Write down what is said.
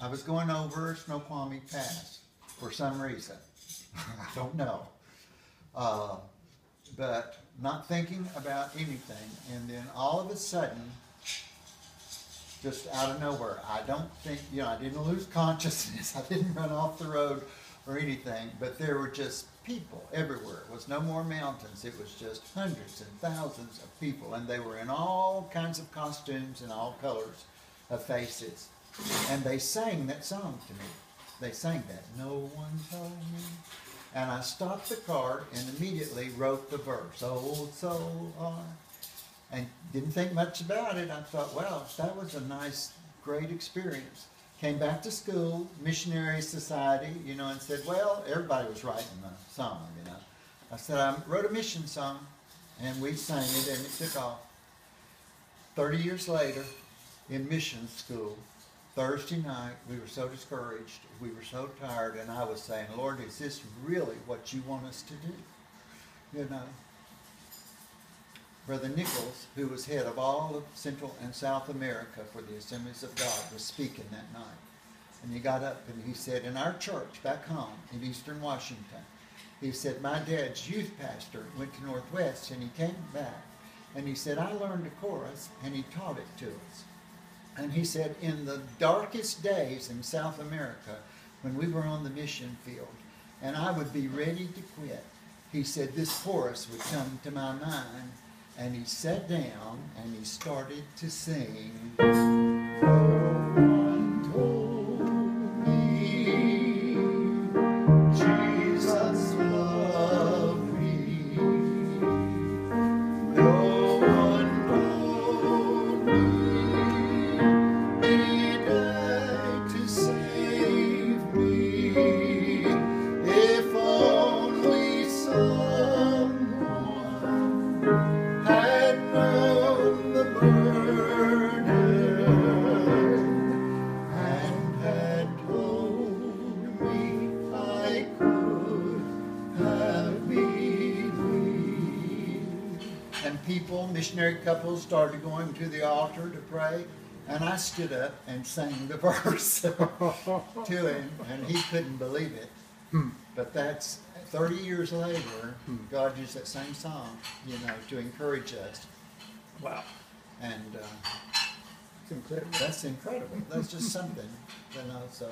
I was going over Snoqualmie Pass for some reason. I don't know. But not thinking about anything. And then all of a sudden, just out of nowhere, I don't think, I didn't lose consciousness. I didn't run off the road or anything. But there were just people everywhere. It was no more mountains. It was just hundreds and thousands of people. And they were in all kinds of costumes and all colors of faces. And they sang that song to me. They sang that, "No one told me." And I stopped the car and immediately wrote the verse, "Old soul heart," and didn't think much about it. I thought, wow, that was a nice, great experience. Came back to school, missionary society, and said, well, everybody was writing the song, I said, I wrote a mission song, and we sang it, and it took off. 30 years later, in mission school, Thursday night, we were so discouraged, we were so tired, and I was saying, Lord, is this really what you want us to do? Brother Nichols, who was head of all of Central and South America for the Assemblies of God, was speaking that night. And he got up and he said, in our church back home in Eastern Washington, he said, my dad's youth pastor went to Northwest and he came back and he said, I learned a chorus and he taught it to us. And he said, in the darkest days in South America, when we were on the mission field, and I would be ready to quit, he said, this chorus would come to my mind, and he sat down and he started to sing. No one told me Jesus loved me. No one told me he died to save me. If only someone had known the burden and had told me I could have believed. And people, missionary couples, started going to the altar to pray, and I stood up and sang the verse to him, and he couldn't believe it. But that's 30 years later, God used that same song, to encourage us. Wow. And It's incredible. that's incredible. That's just something, so.